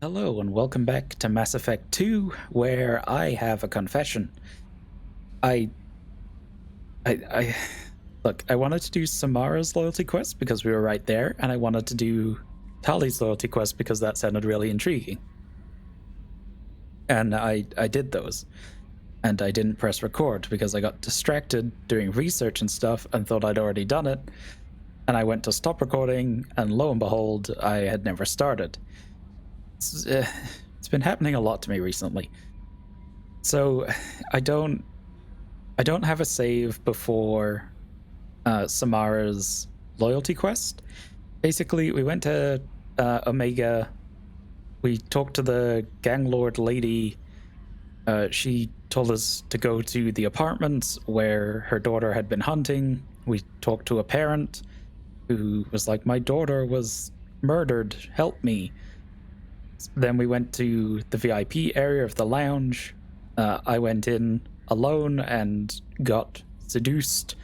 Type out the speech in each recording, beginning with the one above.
Hello and welcome back to Mass Effect 2, where I have a confession. I look, I wanted to do Samara's loyalty quest because we were right there, and I wanted to do Tali's loyalty quest because that sounded really intriguing. And I did those. And I didn't press record because I got distracted doing research and stuff and thought I'd already done it. And I went to stop recording, and lo and behold, I had never started. It's been happening a lot to me recently. So I don't have a save before Samara's loyalty quest. Basically, we went to Omega. We talked to the gang lord lady. She told us to go to the apartments where her daughter had been hunting. We talked to a parent who was like, "My daughter was murdered. Help me." Then we went to the VIP area of the lounge. I went in alone and got seduced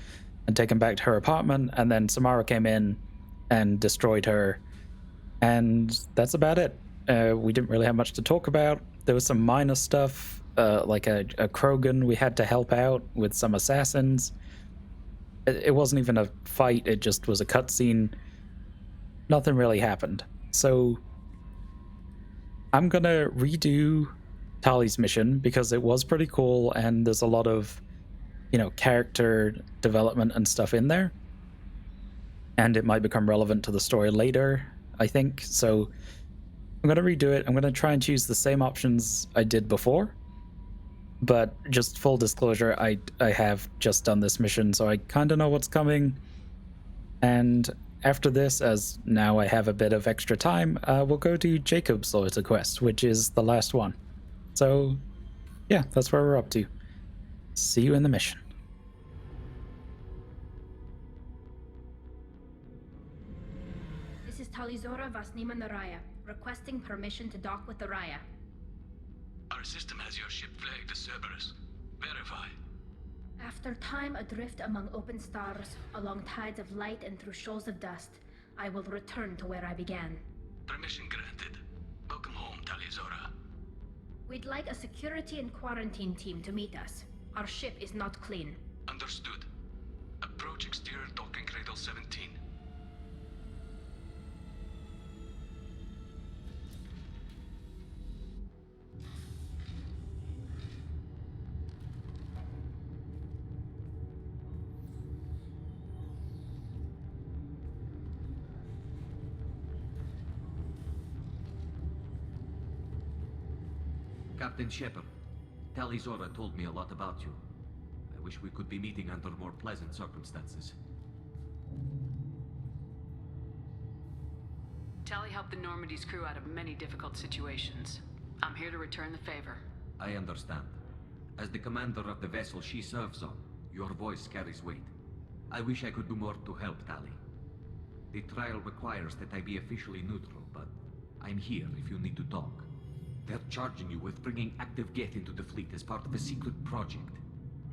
and taken back to her apartment, and then Samara came in and destroyed her. And that's about it. We didn't really have much to talk about. There was some minor stuff, like a Krogan we had to help out with some assassins. It wasn't even a fight, it just was a cutscene. Nothing really happened. So I'm gonna redo Tali's mission because it was pretty cool and there's a lot of, character development and stuff in there. And it might become relevant to the story later, I think. So I'm gonna redo it. I'm gonna try and choose the same options I did before. But just full disclosure, I have just done this mission, so I kind of know what's coming. And after this, as now I have a bit of extra time, we'll go to Jacob's loyalty quest, which is the last one. So, yeah, that's where we're up to. See you in the mission. This is Talizora Vasnima Naraya, requesting permission to dock with the Raya. Our system has your ship flagged as Cerberus. Verify. After time adrift among open stars, along tides of light and through shoals of dust, I will return to where I began. Permission granted. Welcome home, Talizora. We'd like a security and quarantine team to meet us. Our ship is not clean. Understood. Approach exterior docking cradle 17. Captain Shepard, Talizora told me a lot about you. I wish we could be meeting under more pleasant circumstances. Tali helped the Normandy's crew out of many difficult situations. I'm here to return the favor. I understand. As the commander of the vessel she serves on, your voice carries weight. I wish I could do more to help Tali. The trial requires that I be officially neutral, but I'm here if you need to talk. They're charging you with bringing active Geth into the fleet as part of a secret project.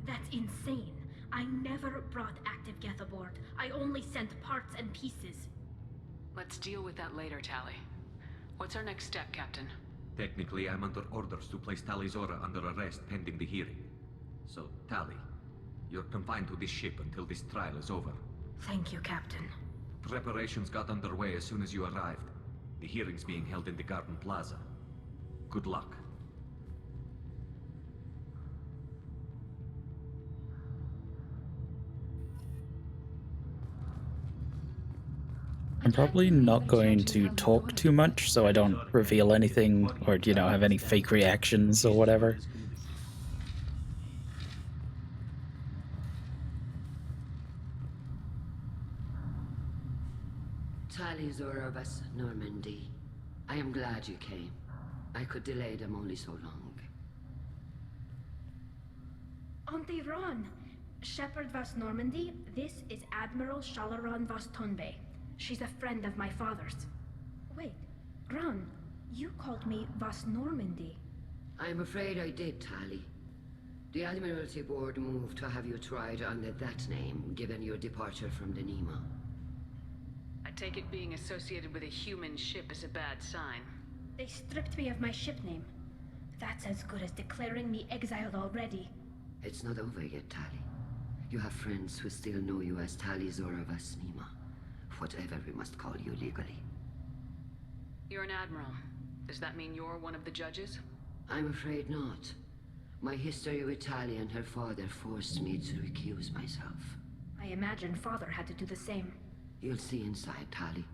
That's insane. I never brought active Geth aboard. I only sent parts and pieces. Let's deal with that later, Tali. What's our next step, Captain? Technically, I'm under orders to place Talizora under arrest pending the hearing. So, Tali, you're confined to this ship until this trial is over. Thank you, Captain. Preparations got underway as soon as you arrived. The hearing's being held in the Garden Plaza. Good luck. I'm probably not going to talk too much so I don't reveal anything or, have any fake reactions or whatever. Talizora Vas Normandy. I am glad you came. I could delay them only so long. Auntie Ron! Shepard Vas Normandy, this is Admiral Shalaran Vas Tonbe. She's a friend of my father's. Wait, Ron, you called me Vas Normandy. I'm afraid I did, Tali. The Admiralty Board moved to have you tried under that name, given your departure from the Nema. take it being associated with a human ship is a bad sign. They stripped me of my ship name. That's as good as declaring me exiled already. It's not over yet, Tali. You have friends who still know you as Tali Zora Vasnima. Whatever we must call you legally. You're an admiral. Does that mean you're one of the judges? I'm afraid not. My history with Tali and her father forced me to recuse myself. I imagine Father had to do the same. You'll see inside, Tali.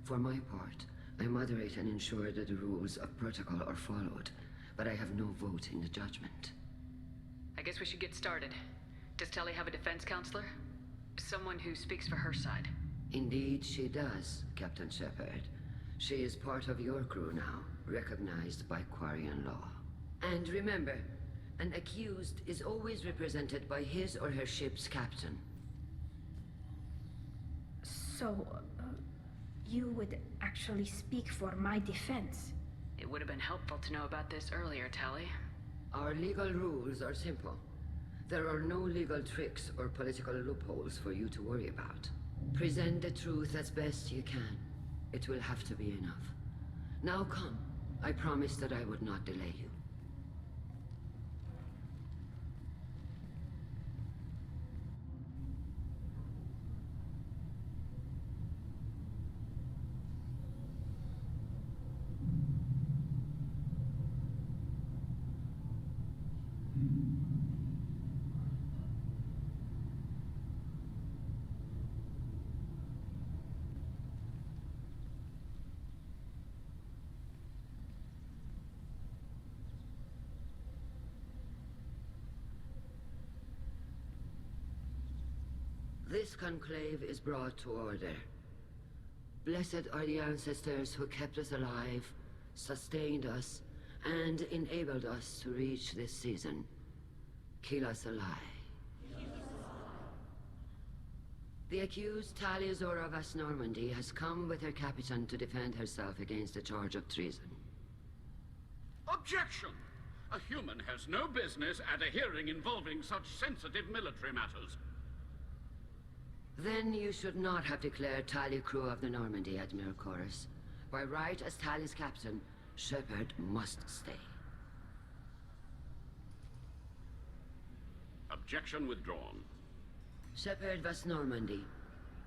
For my part, I moderate and ensure that the rules of protocol are followed, but I have no vote in the judgment. I guess we should get started. Does Tali have a defense counselor? Someone who speaks for her side? Indeed she does, Captain Shepard. She is part of your crew now, recognized by Quarian law. And remember, an accused is always represented by his or her ship's captain. So, you would actually speak for my defense? It would have been helpful to know about this earlier, Tali. Our legal rules are simple. There are no legal tricks or political loopholes for you to worry about. Present the truth as best you can. It will have to be enough. Now come. I promised that I would not delay you. This conclave is brought to order. Blessed are the ancestors who kept us alive, sustained us, and enabled us to reach this season. Kill us alive. The accused Tali Zora Vasnormandy has come with her captain to defend herself against a charge of treason. Objection! A human has no business at a hearing involving such sensitive military matters. Then you should not have declared Tali crew of the Normandy, Admiral Chorus. By right as Tali's captain, Shepard must stay. Objection withdrawn. Shepard Vasnormandy,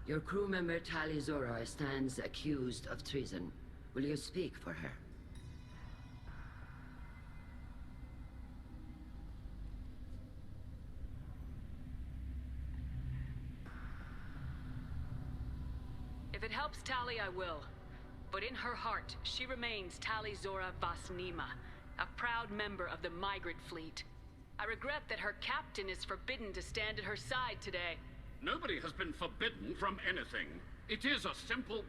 your crew member Tali Zora stands accused of treason. Will you speak for her? If it helps Tali, I will. But in her heart, she remains Tali Zora Vasnima, a proud member of the migrant fleet. I regret that her captain is forbidden to stand at her side today. Nobody has been forbidden from anything. It is a simple...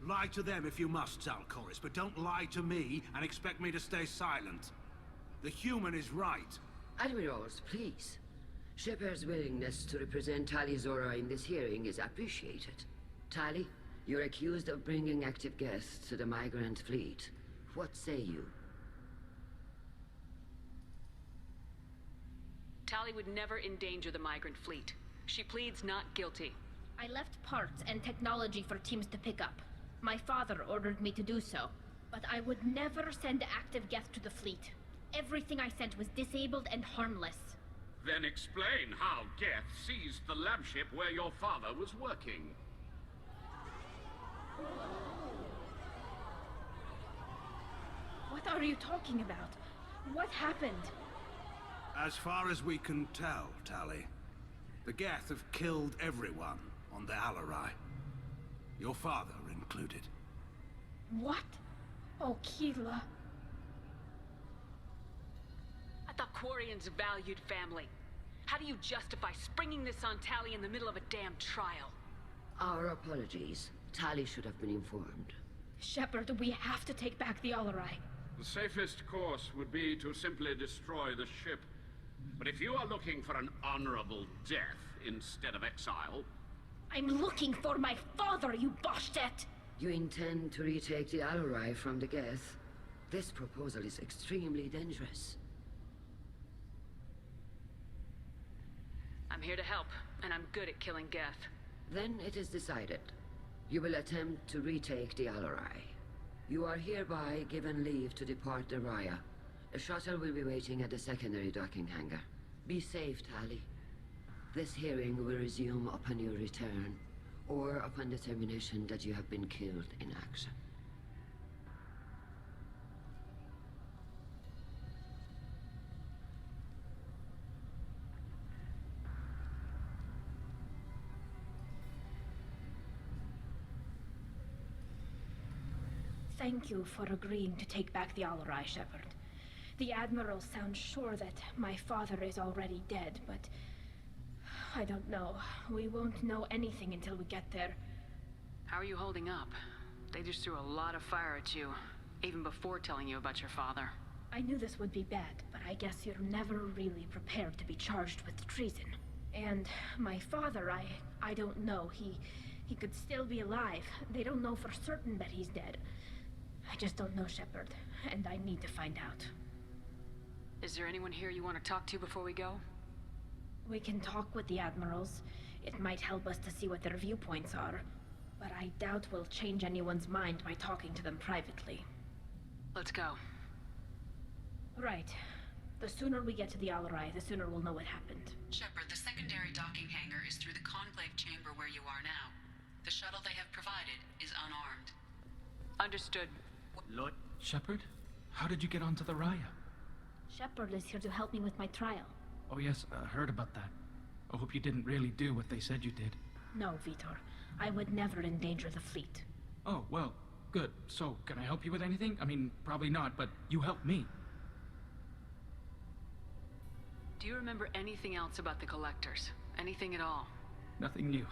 Lie to them if you must, Zalcoris, but don't lie to me and expect me to stay silent. The human is right. Admirals, please. Shepard's willingness to represent Tali Zora in this hearing is appreciated. Tali, you're accused of bringing active guests to the migrant fleet. What say you? Tali would never endanger the migrant fleet. She pleads not guilty. I left parts and technology for teams to pick up. My father ordered me to do so. But I would never send active guests to the fleet. Everything I sent was disabled and harmless. Then explain how Geth seized the lab ship where your father was working. What are you talking about? What happened? As far as we can tell, Tali, the Geth have killed everyone on the Alarai. Your father included. What? Oh, Keela. I thought Quarians valued family. How do you justify springing this on Tali in the middle of a damn trial? Our apologies. Tali should have been informed. Shepard, we have to take back the Alarai. The safest course would be to simply destroy the ship. But if you are looking for an honorable death instead of exile... I'm looking for my father, you Boshtet! You intend to retake the Alarai from the Geth? This proposal is extremely dangerous. I'm here to help, and I'm good at killing Geth. Then it is decided. You will attempt to retake the Alarai. You are hereby given leave to depart the Raya. A shuttle will be waiting at the secondary docking hangar. Be safe, Tali. This hearing will resume upon your return, or upon determination that you have been killed in action. Thank you for agreeing to take back the Alarai, Shepard. The Admiral sounds sure that my father is already dead, but I don't know. We won't know anything until we get there. How are you holding up? They just threw a lot of fire at you, even before telling you about your father. I knew this would be bad, but I guess you're never really prepared to be charged with treason. And my father, I don't know. He could still be alive. They don't know for certain that he's dead. I just don't know, Shepard, and I need to find out. Is there anyone here you want to talk to before we go? We can talk with the Admirals. It might help us to see what their viewpoints are. But I doubt we'll change anyone's mind by talking to them privately. Let's go. Right. The sooner we get to the Alarai, the sooner we'll know what happened. Shepard, the secondary docking hangar is through the conclave chamber where you are now. The shuttle they have provided is unarmed. Understood. Lord Shepard? How did you get onto the Raya? Shepard is here to help me with my trial. Oh yes, I heard about that. I hope you didn't really do what they said you did. No, Vitor. I would never endanger the fleet. Oh, well, good. So, can I help you with anything? I mean, probably not, but you helped me. Do you remember anything else about the Collectors? Anything at all? Nothing new.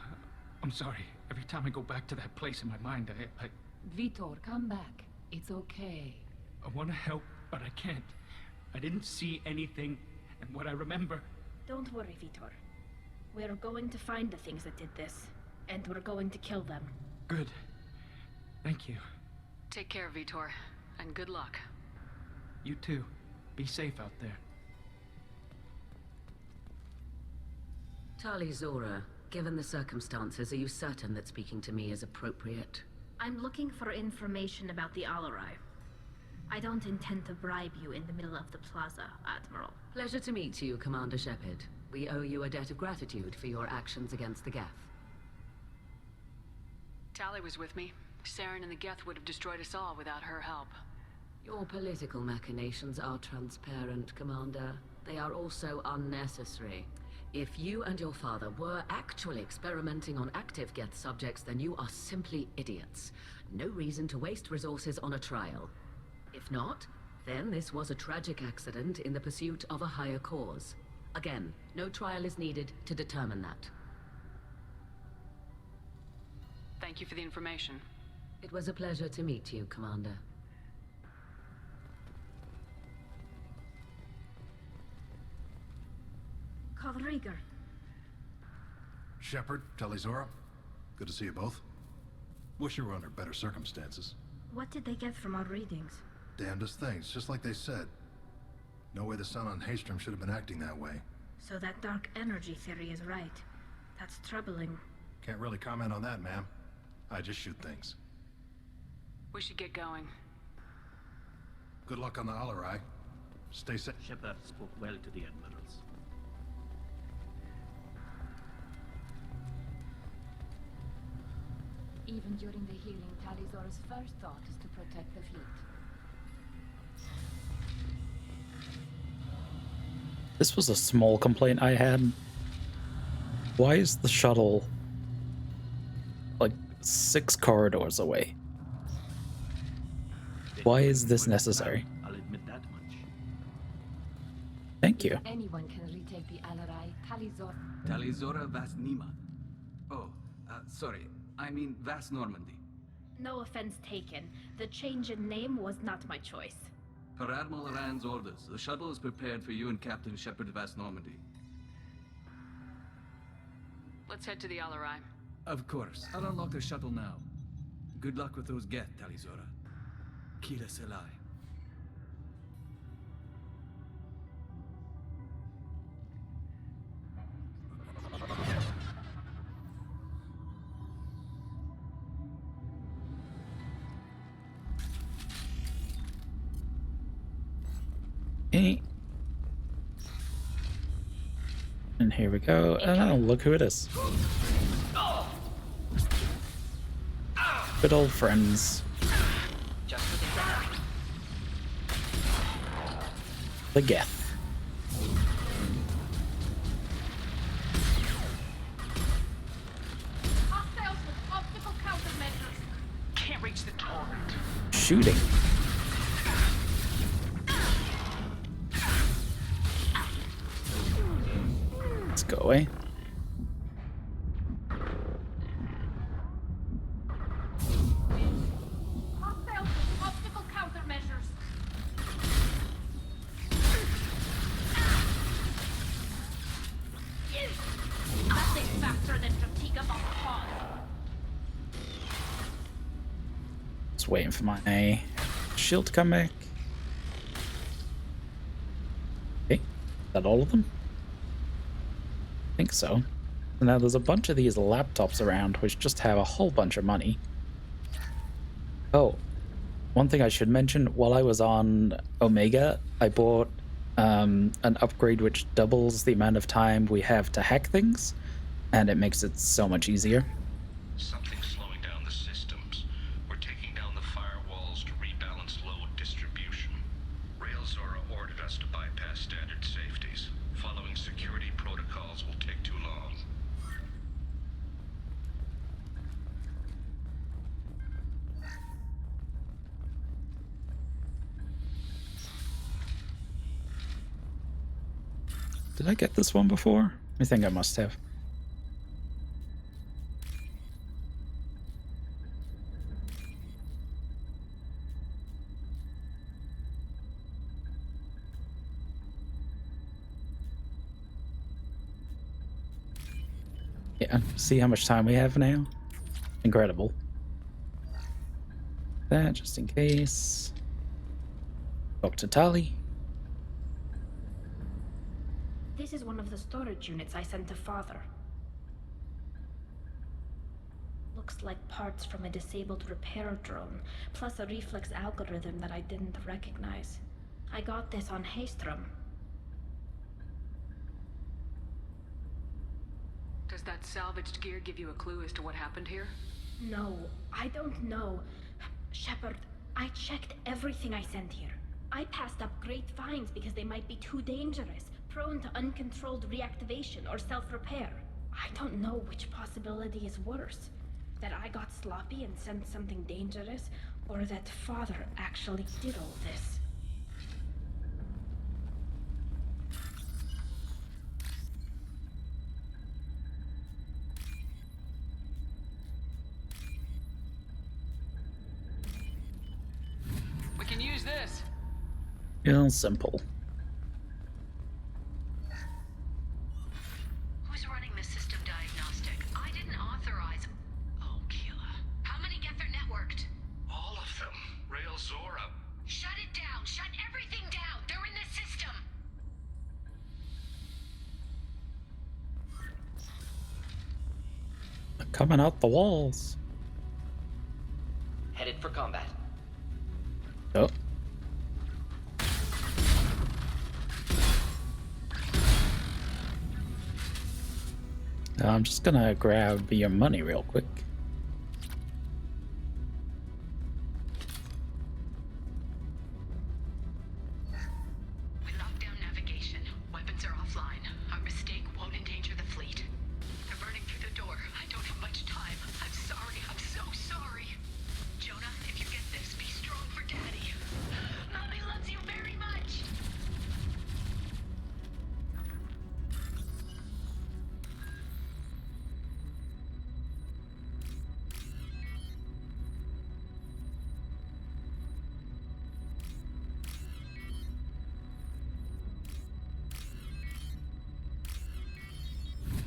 I'm sorry. Every time I go back to that place in my mind, I Vitor, come back. It's okay. want to help, but I can't. I didn't see anything, and what I remember... Don't worry, Vitor. We're going to find the things that did this, and we're going to kill them. Good. Thank you. Take care, Vitor, and good luck. You too. Be safe out there. Tali Zora, given the circumstances, are you certain that speaking to me is appropriate? I'm looking for information about the Alarai. I don't intend to bribe you in the middle of the plaza, Admiral. Pleasure to meet you, Commander Shepard. We owe you a debt of gratitude for your actions against the Geth. Tali was with me. Saren and the Geth would have destroyed us all without her help. Your political machinations are transparent, Commander. They are also unnecessary. If you and your father were actually experimenting on active Geth subjects, then you are simply idiots. No reason to waste resources on a trial. If not, then this was a tragic accident in the pursuit of a higher cause. Again, no trial is needed to determine that. Thank you for the information. It was a pleasure to meet you, Commander. Kalrieger. Shepard, Talizora, good to see you both. Wish you were under better circumstances. What did they get from our readings? Damnedest things, just like they said. No way the sun on Haystrom should have been acting that way. So that dark energy theory is right. That's troubling. Can't really comment on that, ma'am. I just shoot things. We should get going. Good luck on the Alarai. Stay safe. Shepard spoke well to the admirals. Even during the healing, Talizora's first thought is to protect the fleet. This was a small complaint I had. Why is the shuttle like 6 corridors away? Why is this necessary? I'll admit that much. Thank you. Anyone can retake the Alarai, Talizora. Talizora Vasnima. Oh, sorry. I mean Vas Normandy. No offense taken. The change in name was not my choice. Per Admiral Rand's orders, the shuttle is prepared for you and Captain Shepard Vas Normandy. Let's head to the Alarai. Of course. I'll unlock the shuttle now. Good luck with those Geth, Talizora. Kira Selai. Okay. And here we go. Oh, look who it is. Good old friends. The Geth. Hostiles with optical countermeasures. Can't reach the target. Shooting. Let's go away. Hostiles with optical countermeasures. Nothing faster than fatigue of our cause. Just waiting for my shield to come back. Okay, is that all of them? I think so. So now there's a bunch of these laptops around which just have a whole bunch of money. Oh, one thing I should mention, while I was on Omega, I bought an upgrade which doubles the amount of time we have to hack things, and it makes it so much easier. Something's slowing down the systems. We're taking down the firewalls to rebalance load distribution. Railzora ordered us to bypass standard safeties. Following security protocols will take too long. Did I get this one before? I think I must have. Yeah, see how much time we have now? Incredible. That, just in case. Dr. Tali. This is one of the storage units I sent to Father. Looks like parts from a disabled repair drone, plus a reflex algorithm that I didn't recognize. I got this on Haystrom. Does that salvaged gear give you a clue as to what happened here? No, I don't know. Shepard, I checked everything I sent here. I passed up great finds because they might be too dangerous, prone to uncontrolled reactivation or self-repair. I don't know which possibility is worse. That I got sloppy and sent something dangerous, or that Father actually did all this. We can use this. Real simple. Who's running the system diagnostic? I didn't authorize. Oh, Keela. How many get their networked? All of them. Railzora. Shut it down. Shut everything down. They're in the system. They're coming out the walls. Headed for combat. Oh. I'm just gonna grab your money real quick. We locked down navigation. Weapons are offline. Our mistake won't endanger the fleet. They're burning through the door. I don't have much time. I'm sorry. I'm so sorry. Jonah, if you get this, be strong for Daddy. Mommy loves you very much.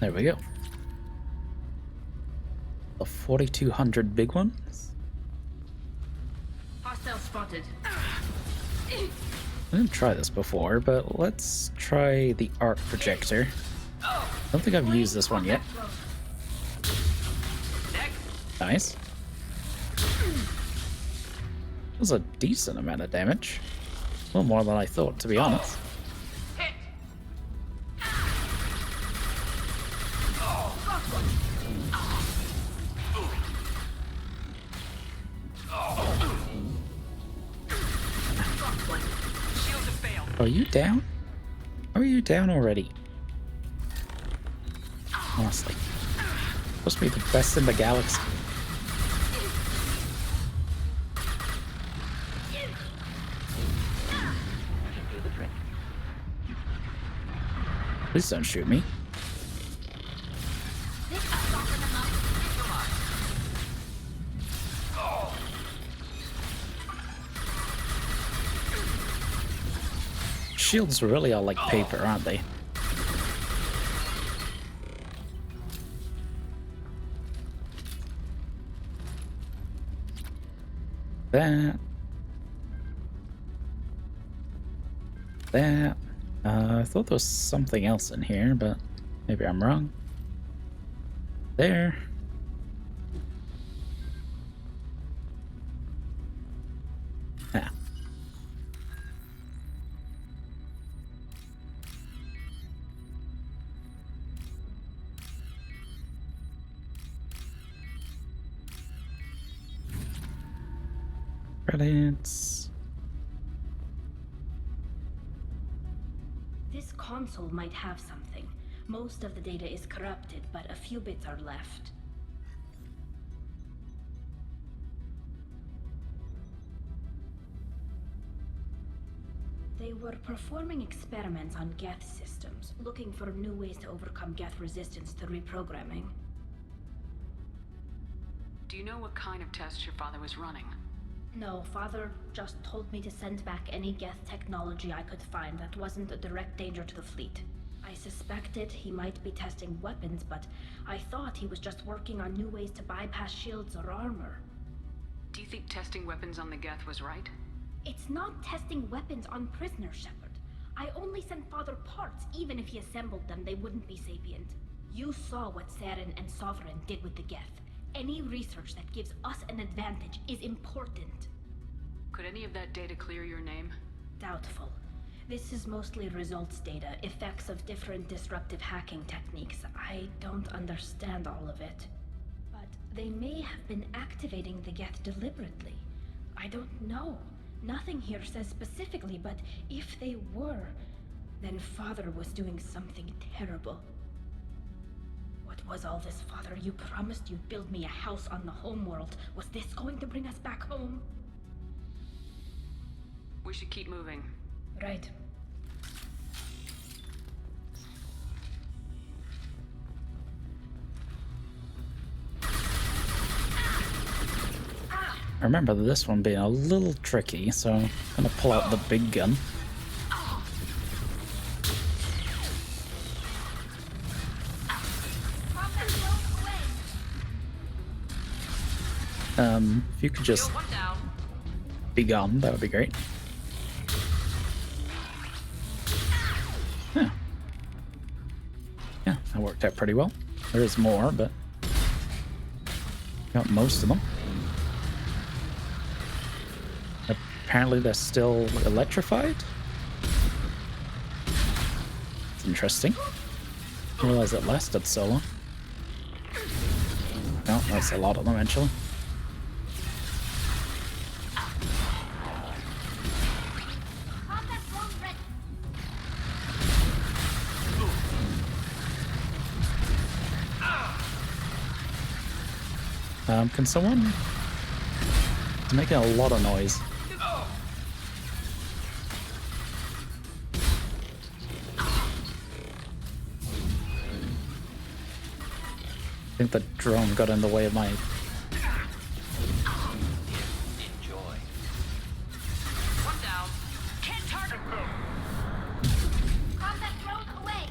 There we go. The 4200 big ones. Hostile spotted. I didn't try this before, but let's try the arc projector. I don't think I've used this one yet. Nice. That was a decent amount of damage. Well, more than I thought, to be honest. Are you down? Are you down already? Honestly. Supposed to be the best in the galaxy. Please don't shoot me. Shields really are like paper, aren't they? That. I thought there was something else in here, but maybe I'm wrong. There. Ah. Credits. This console might have something. Most of the data is corrupted, but a few bits are left. They were performing experiments on Geth systems, looking for new ways to overcome Geth resistance to reprogramming. Do you know what kind of tests your father was running? No, Father just told me to send back any Geth technology I could find that wasn't a direct danger to the fleet. I suspected he might be testing weapons, but I thought he was just working on new ways to bypass shields or armor. Do you think testing weapons on the Geth was right? It's not testing weapons on prisoners, Shepard. I only sent Father parts. Even if he assembled them, they wouldn't be sapient. You saw what Saren and Sovereign did with the Geth. Any research that gives us an advantage is important. Could any of that data clear your name? Doubtful. This is mostly results data, effects of different disruptive hacking techniques. I don't understand all of it. But they may have been activating the Geth deliberately. I don't know. Nothing here says specifically, but if they were, then Father was doing something terrible. What was all this, Father? You promised you'd build me a house on the homeworld. Was this going to bring us back home? We should keep moving. Right. I remember this one being a little tricky, so I'm gonna pull out the big gun. If you could just be gone, that would be great. Yeah. Yeah, that worked out pretty well. There is more, but got most of them. Apparently they're still electrified. It's interesting. I didn't realize it lasted so long. No, that's a lot of them actually. Can someone... It's making a lot of noise. I think the drone got in the way of my... Enjoy. One down. Can't target them. Combat drone away.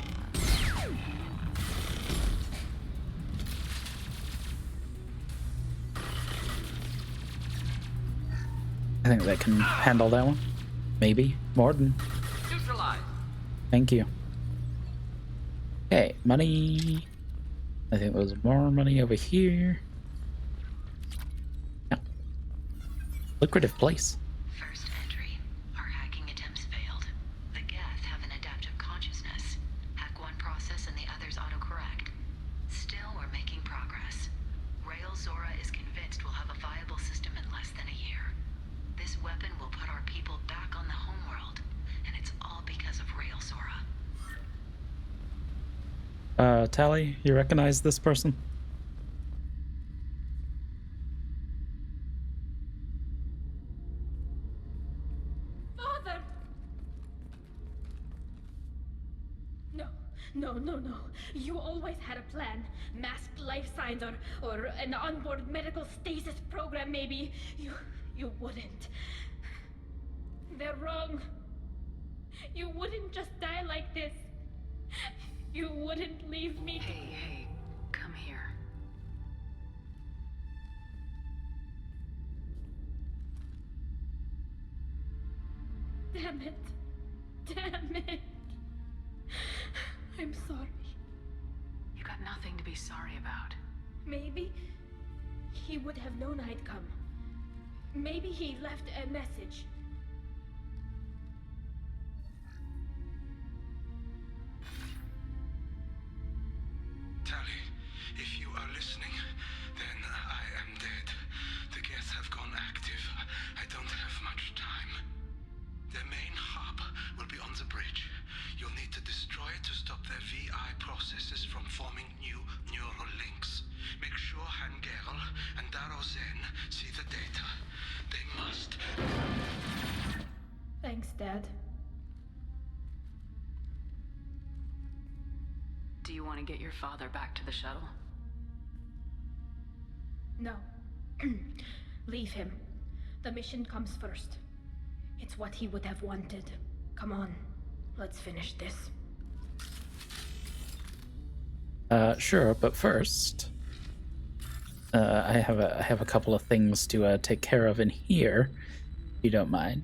I think that can handle that one. Maybe. Morden. Neutralize. Thank you. Okay, money. I think there's more money over here. Yeah. Lucrative place. First entry. Our hacking attempts Tally, you recognize this person? Father! No, no, no, no. You always had a plan. Masked life signs or an onboard medical stasis program, maybe. You wouldn't. They're wrong. You wouldn't just die like this. You wouldn't leave me. Hey, come here. Damn it. Damn it. I'm sorry. You got nothing to be sorry about. Maybe he would have known I'd come. Maybe he left a message. Tally, if you are listening, then I am dead. The Geth have gone active. I don't have much time. Their main hub will be on the bridge. You'll need to destroy it to stop their VI processes from forming new neural links. Make sure Hangerl and Darozen see the data. They must. Thanks, Dad. Do you want to get your father back to the shuttle? No. Leave him. The mission comes first. It's what he would have wanted. Come on, let's finish this. Sure, but first, I have a couple of things to take care of in here, if you don't mind.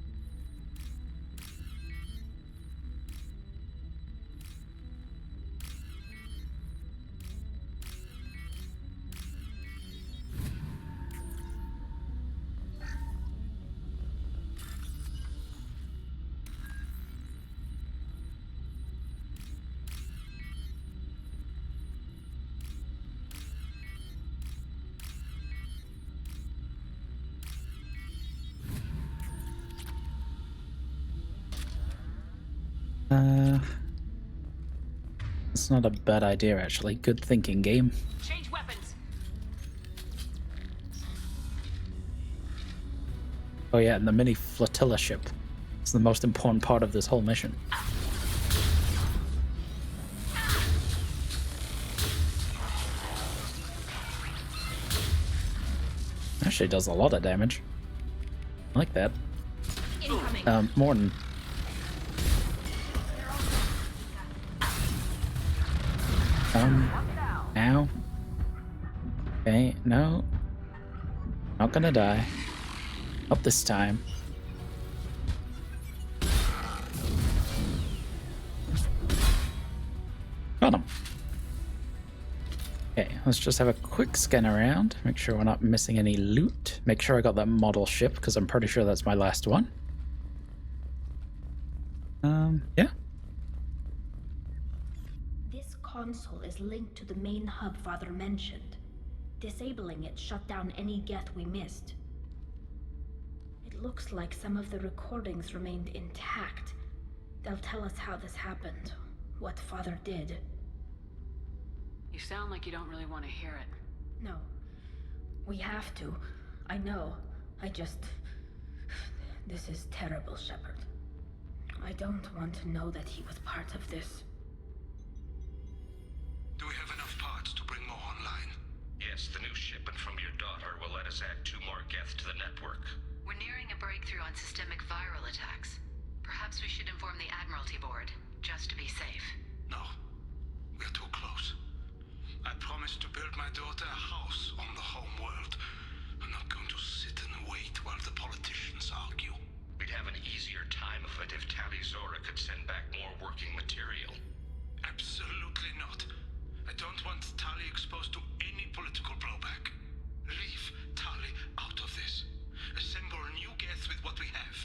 It's not a bad idea, actually. Good thinking, game. Change weapons. Oh yeah, and the mini flotilla ship. It's the most important part of this whole mission. Actually does a lot of damage. I like that. Incoming. Morton. Ow. Okay, no. Not gonna die. Not this time. Got him. Okay, let's just have a quick scan around. Make sure we're not missing any loot. Make sure I got that model ship, because I'm pretty sure that's my last one. Yeah. This console is linked to the main hub Father mentioned. Disabling it shut down any Geth we missed. It looks like some of the recordings remained intact. They'll tell us how this happened, what Father did. You sound like you don't really want to hear it. No. We have to. I know. This is terrible, Shepard. I don't want to know that he was part of this. Do we have enough parts to bring more online? Yes, the new shipment from your daughter will let us add 2 more Geth to the network. We're nearing a breakthrough on systemic viral attacks. Perhaps we should inform the Admiralty Board, just to be safe. No. We're too close. I promised to build my daughter a house on the home world. I'm not going to sit and wait while the politicians argue. We'd have an easier time of it if Tali Zora could send back more working material. Absolutely not. I don't want Tali exposed to any political blowback. Leave Tali out of this. Assemble new Geth with what we have.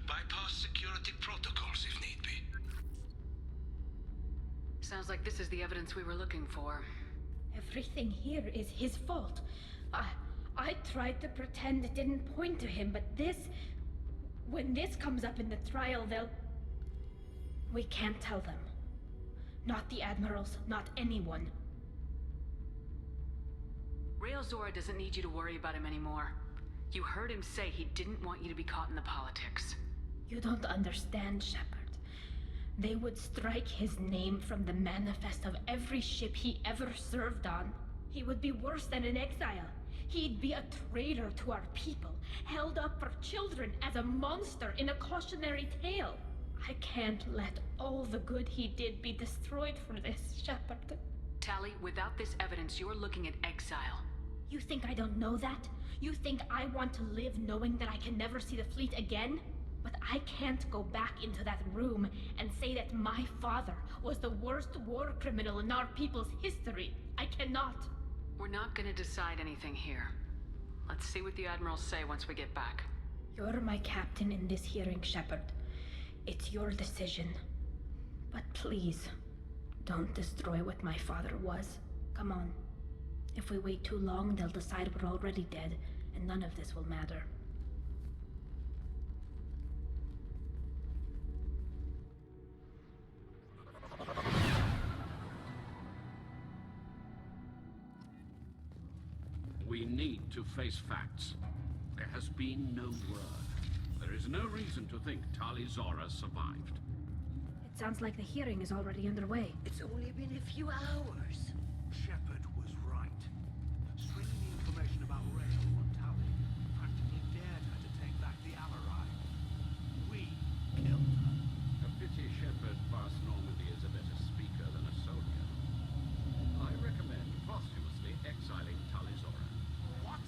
Bypass security protocols if need be. Sounds like this is the evidence we were looking for. Everything here is his fault. I tried to pretend it didn't point to him, but this... When this comes up in the trial, they'll... We can't tell them. Not the admirals, not anyone. Rael Zora doesn't need you to worry about him anymore. You heard him say he didn't want you to be caught in the politics. You don't understand, Shepard. They would strike his name from the manifest of every ship he ever served on. He would be worse than an exile. He'd be a traitor to our people, held up for children as a monster in a cautionary tale. I can't let all the good he did be destroyed for this, Shepard. Tali, without this evidence, you're looking at exile. You think I don't know that? You think I want to live knowing that I can never see the fleet again? But I can't go back into that room and say that my father was the worst war criminal in our people's history. I cannot. We're not gonna decide anything here. Let's see what the admirals say once we get back. You're my captain in this hearing, Shepard. It's your decision. But please, don't destroy what my father was. Come on. If we wait too long, they'll decide we're already dead, and none of this will matter. We need to face facts. There has been no word. There is no reason to think Tali Zora survived. It sounds like the hearing is already underway. It's only been a few hours. Shepard was right. Stringing the information about Rael on Tali practically dared her to take back the Alarai. We killed her. A pity Shepard Vast Normandy is a better speaker than a soldier. I recommend posthumously exiling Tali Zora. What?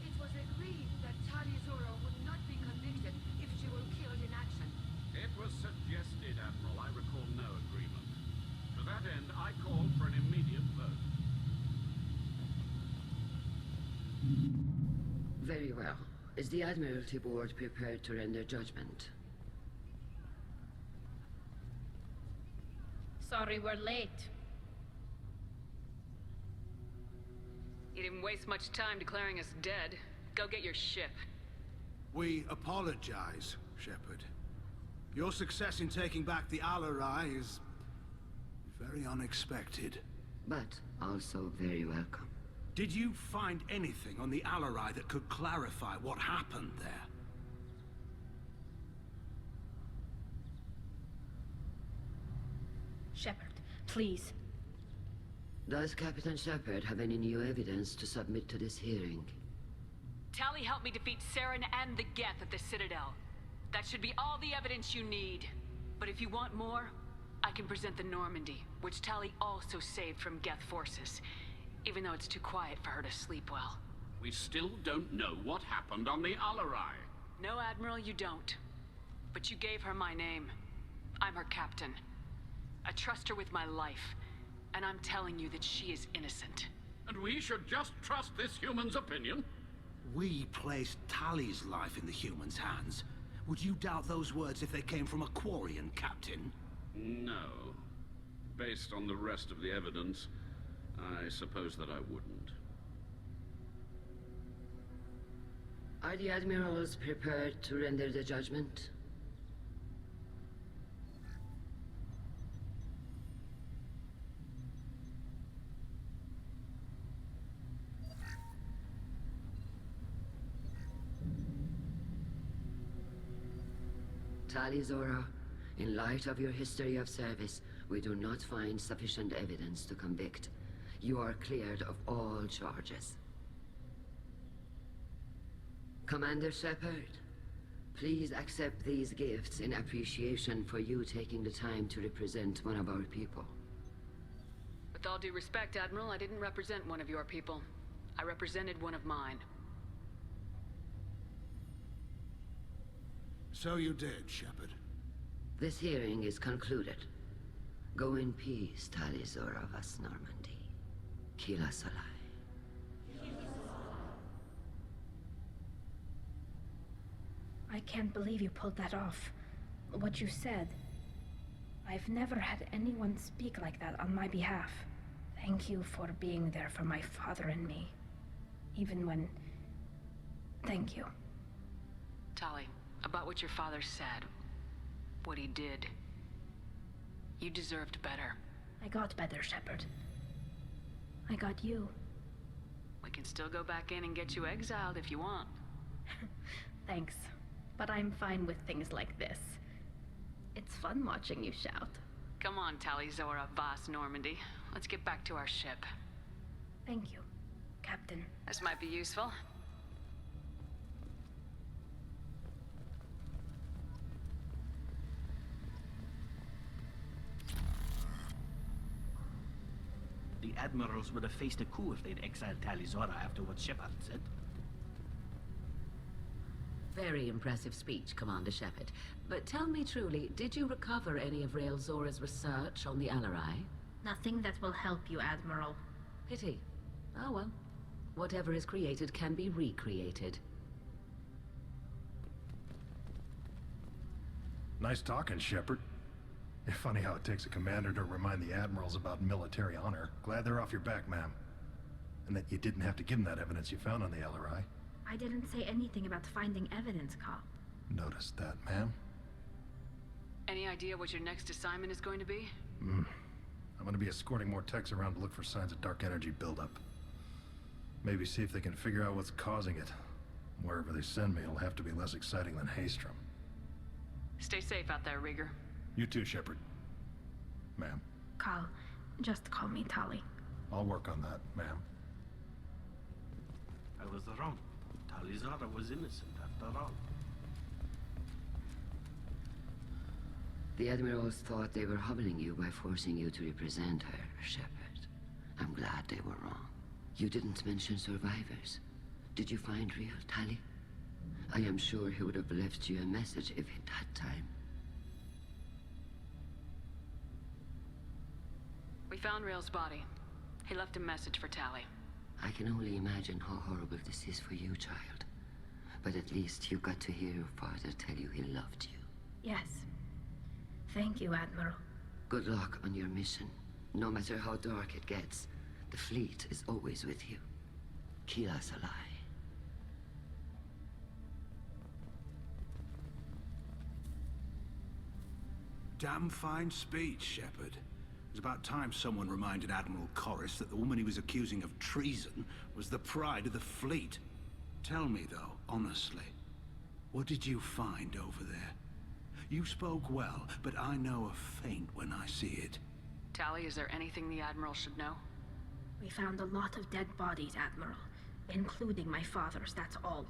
It was agreed that Tali Zora would not be convicted if she were killed in action. It was suggested, Admiral. I recall no agreement. To that end, I call for an immediate vote. Very well. Is the Admiralty Board prepared to render judgment? Sorry we're late. You didn't waste much time declaring us dead. Go get your ship. We apologize, Shepard. Your success in taking back the Alarai is very unexpected. But also very welcome. Did you find anything on the Alarai that could clarify what happened there? Shepard, please. Does Captain Shepard have any new evidence to submit to this hearing? Tali helped me defeat Saren and the Geth at the Citadel. That should be all the evidence you need. But if you want more, I can present the Normandy, which Tali also saved from Geth forces, even though it's too quiet for her to sleep well. We still don't know what happened on the Alarai. No, Admiral, you don't. But you gave her my name. I'm her captain. I trust her with my life, and I'm telling you that she is innocent. And we should just trust this human's opinion? We placed Tali's life in the humans' hands. Would you doubt those words if they came from a Quarian, Captain? No. Based on the rest of the evidence, I suppose that I wouldn't. Are the Admirals prepared to render the judgment? Tali Zora, in light of your history of service, we do not find sufficient evidence to convict. You are cleared of all charges. Commander Shepard, please accept these gifts in appreciation for you taking the time to represent one of our people. With all due respect, Admiral, I didn't represent one of your people. I represented one of mine. So you did, Shepard. This hearing is concluded. Go in peace, Tali Zora Vas Normandy. Kila Salai. I can't believe you pulled that off. What you said. I've never had anyone speak like that on my behalf. Thank you for being there for my father and me. Even when... Thank you. Tali, about what your father said, what he did, you deserved better. I got better, Shepard. I got you. We can still go back in and get you exiled if you want. Thanks, but I'm fine with things like this. It's fun watching you shout. Come on, Tali Zora Voss Normandy. Let's get back to our ship. Thank you, Captain. This might be useful. The admirals would have faced a coup if they'd exiled Tali Zora after what Shepard said. Very impressive speech, Commander Shepard. But tell me truly, did you recover any of Rael Zora's research on the Alarai? Nothing that will help you, Admiral. Pity. Oh well. Whatever is created can be recreated. Nice talking, Shepard. It's funny how it takes a commander to remind the admirals about military honor. Glad they're off your back, ma'am. And that you didn't have to give them that evidence you found on the LRI. I didn't say anything about finding evidence, Cop. Noticed that, ma'am. Any idea what your next assignment is going to be? I'm gonna be escorting more techs around to look for signs of dark energy buildup. Maybe see if they can figure out what's causing it. Wherever they send me, it'll have to be less exciting than Haystrom. Stay safe out there, Rieger. You too, Shepard. Ma'am. Carl, just call me Tali. I'll work on that, ma'am. I was wrong. Tali Zora was innocent after all. The admirals thought they were humbling you by forcing you to represent her, Shepard. I'm glad they were wrong. You didn't mention survivors. Did you find real Tali? I am sure he would have left you a message if he'd had time. We found Rael's body. He left a message for Tali. I can only imagine how horrible this is for you, child. But at least you got to hear your father tell you he loved you. Yes. Thank you, Admiral. Good luck on your mission. No matter how dark it gets, the fleet is always with you. Keep us alive. Damn fine speech, Shepard. It was about time someone reminded Admiral Corris that the woman he was accusing of treason was the pride of the fleet. Tell me, though, honestly, what did you find over there? You spoke well, but I know a feint when I see it. Tali, is there anything the Admiral should know? We found a lot of dead bodies, Admiral. Including my father's, that's all.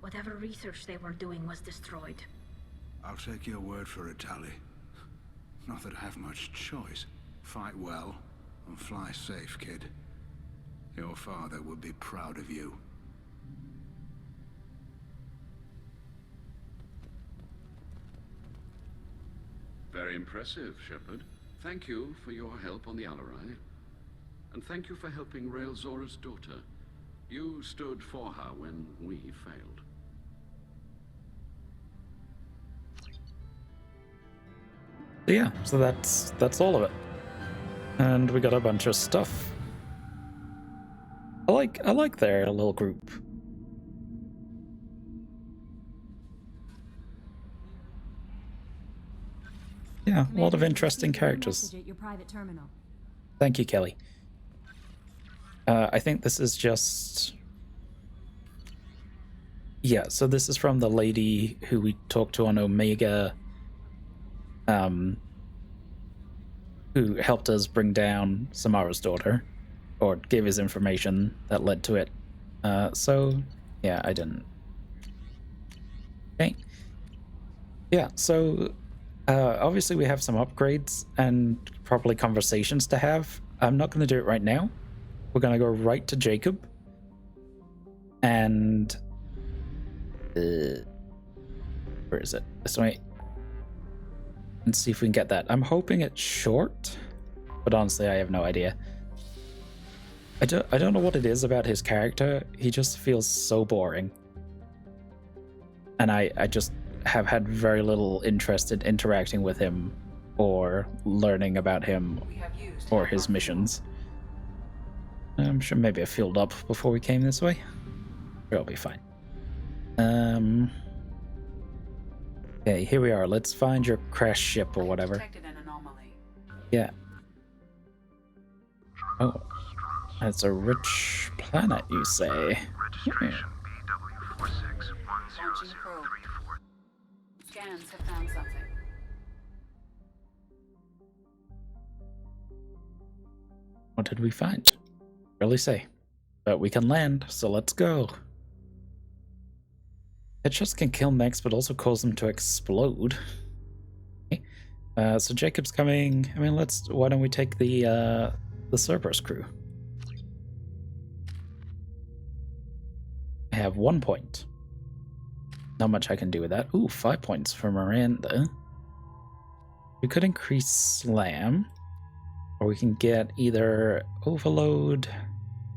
Whatever research they were doing was destroyed. I'll take your word for it, Tali. Not that I have much choice. Fight well, and fly safe, kid. Your father would be proud of you. Very impressive, Shepard. Thank you for your help on the Alarai. And thank you for helping Rael Zora's daughter. You stood for her when we failed. Yeah, so that's all of it. And we got a bunch of stuff. I like their little group. Yeah, a lot of interesting characters. At your private terminal. Thank you, Kelly. I think this is just... Yeah, so this is from the lady who we talked to on Omega, who helped us bring down Samara's daughter, or gave us information that led to it. So, yeah, I didn't. Okay. Yeah, so obviously we have some upgrades and probably conversations to have. I'm not going to do it right now. We're going to go right to Jacob. And... where is it? This way. And see if we can get that. I'm hoping it's short, but honestly, I have no idea. I don't know what it is about his character. He just feels so boring. And I just have had very little interest in interacting with him or learning about him or his missions. I'm sure maybe I filled up before we came this way. It'll be fine. Okay, here we are. Let's find your crash ship or whatever. Detected an anomaly. Yeah. Oh, it's a rich planet, you say? Registration Launching probe. Scans have found something. What did we find? Really say. But we can land, so let's go. Headshots can kill mechs, but also cause them to explode. Okay. So Jacob's coming. I mean, why don't we take the Cerberus crew? I have 1 point. Not much I can do with that. Ooh, 5 points for Miranda. We could increase Slam, or we can get either Overload,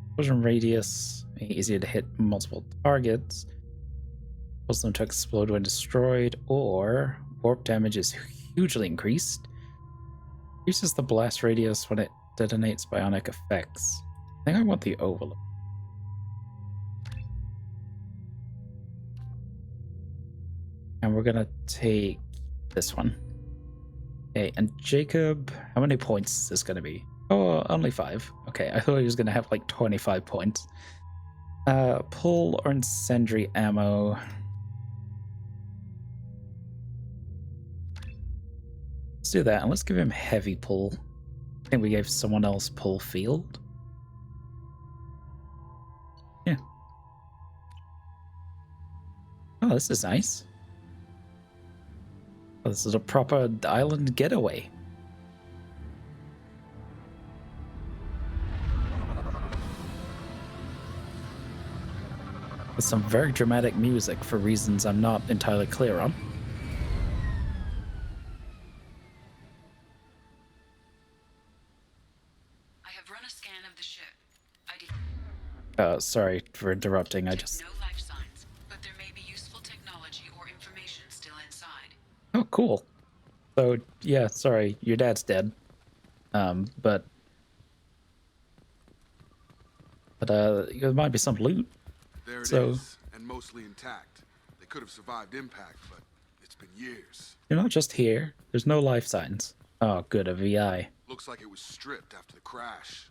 Explosion Radius, easier to hit multiple targets, cause them to explode when destroyed, or Warp damage is hugely increased. Increases the blast radius when it detonates bionic effects. I think I want the Overload. And we're gonna take this one. Okay, and Jacob, how many points is this gonna be? Oh, only 5. Okay, I thought he was gonna have like 25 points. Pull or incendiary ammo. Let's do that, and let's give him heavy pull. I think we gave someone else pull field. Yeah. Oh, this is nice. Oh, this is a proper island getaway. With some very dramatic music for reasons I'm not entirely clear on. I have run a scan of the ship. Sorry for interrupting. I just... No life signs, but there may be useful technology or information still inside. Oh, cool. So, yeah, sorry, your dad's dead. But there might be some loot. There it is, and mostly intact. They could have survived impact, but it's been years. You're not just here. There's no life signs. Oh, good, a VI. Looks like it was stripped after the crash.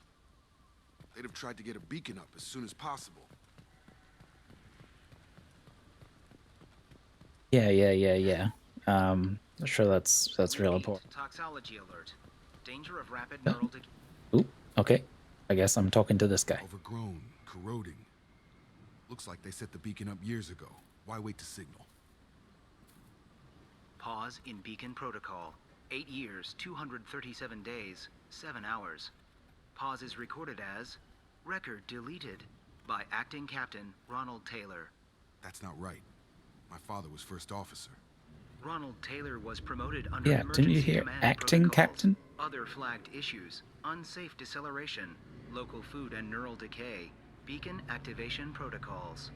They'd have tried to get a beacon up as soon as possible. Yeah. I'm sure that's real important. Toxology alert. Danger of rapid neural decay. Ooh, okay. I guess I'm talking to this guy. Overgrown, corroding. Looks like they set the beacon up years ago. Why wait to signal? Pause in beacon protocol. 8 years, 237 days, 7 hours. Pause is recorded as record deleted by acting captain Ronald Taylor. That's not right. My father was first officer. Ronald Taylor was promoted under Yeah, didn't you hear acting captain? Other flagged issues: unsafe deceleration, local food and neural decay, beacon activation protocols.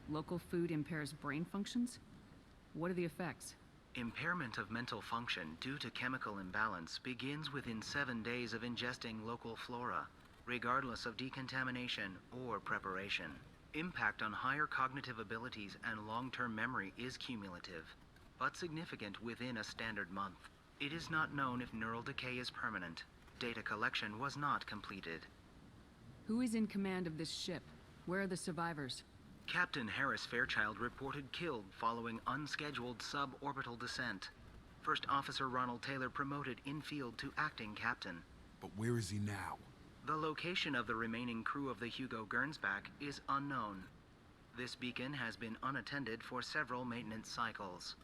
Local food impairs brain functions? What are the effects? Impairment of mental function due to chemical imbalance begins within 7 days of ingesting local flora, regardless of decontamination or preparation. Impact on higher cognitive abilities and long-term memory is cumulative, but significant within a standard month. It is not known if neural decay is permanent. Data collection was not completed. Who is in command of this ship? Where are the survivors? Captain Harris Fairchild reported killed following unscheduled suborbital descent. First Officer Ronald Taylor promoted in-field to acting captain. But where is he now? The location of the remaining crew of the Hugo Gernsback is unknown. This beacon has been unattended for several maintenance cycles.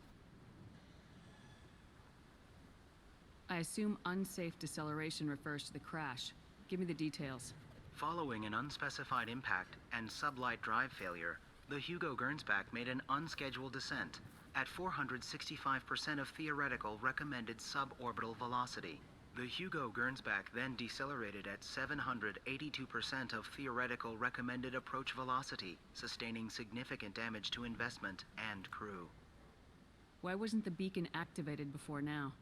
I assume unsafe deceleration refers to the crash. Give me the details. Following an unspecified impact and sublight drive failure, the Hugo Gernsback made an unscheduled descent at 465% of theoretical recommended suborbital velocity. The Hugo Gernsback then decelerated at 782% of theoretical recommended approach velocity, sustaining significant damage to investment and crew. Why wasn't the beacon activated before now?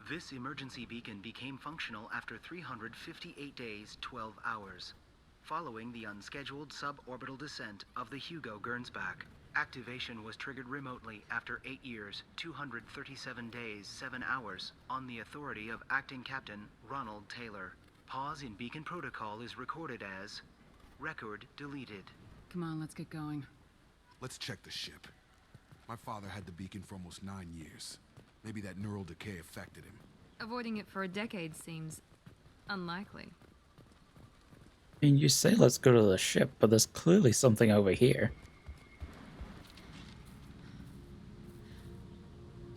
This emergency beacon became functional after 358 days, 12 hours. following the unscheduled suborbital descent of the Hugo Gernsback. Activation was triggered remotely after 8 years, 237 days, 7 hours, on the authority of Acting Captain Ronald Taylor. Pause in beacon protocol is recorded as record deleted. Come on, let's get going. Let's check the ship. My father had the beacon for almost 9 years. Maybe that neural decay affected him. Avoiding it for a decade seems unlikely. I mean, you say let's go to the ship, but there's clearly something over here.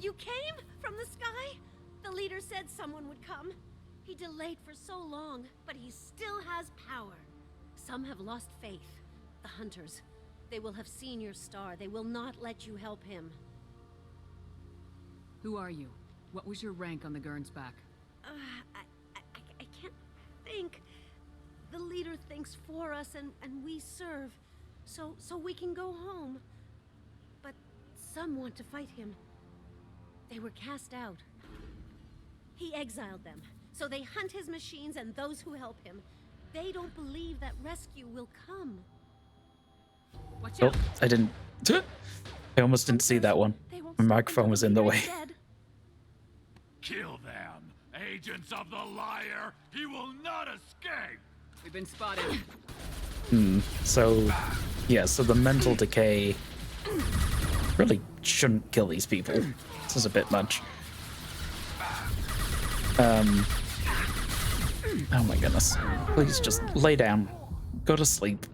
You came from the sky? The leader said someone would come. He delayed for so long, but he still has power. Some have lost faith. The hunters. They will have seen your star. They will not let you help him. Who are you? What was your rank on the Gernsback? I can't think. The leader thinks for us and we serve. So we can go home. But some want to fight him. They were cast out. He exiled them. So they hunt his machines and those who help him. They don't believe that rescue will come. Watch Oh, out. I didn't. I almost didn't see that one. My microphone was in the way. Kill them! Agents of the liar! He will not escape! We've been spotted. So, yeah, so the mental decay really shouldn't kill these people. This is a bit much. Oh my goodness. Please just lay down. Go to sleep.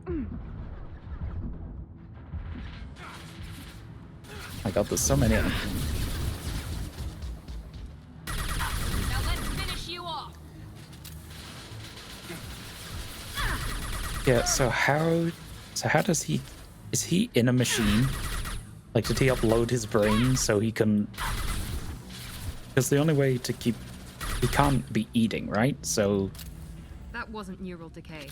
My god, there's so many of them. Now let's finish you off. Yeah, so how does he, is he in a machine? Like, did he upload his brain so he can, because the only way to keep, he can't be eating, right? So That wasn't neural decay.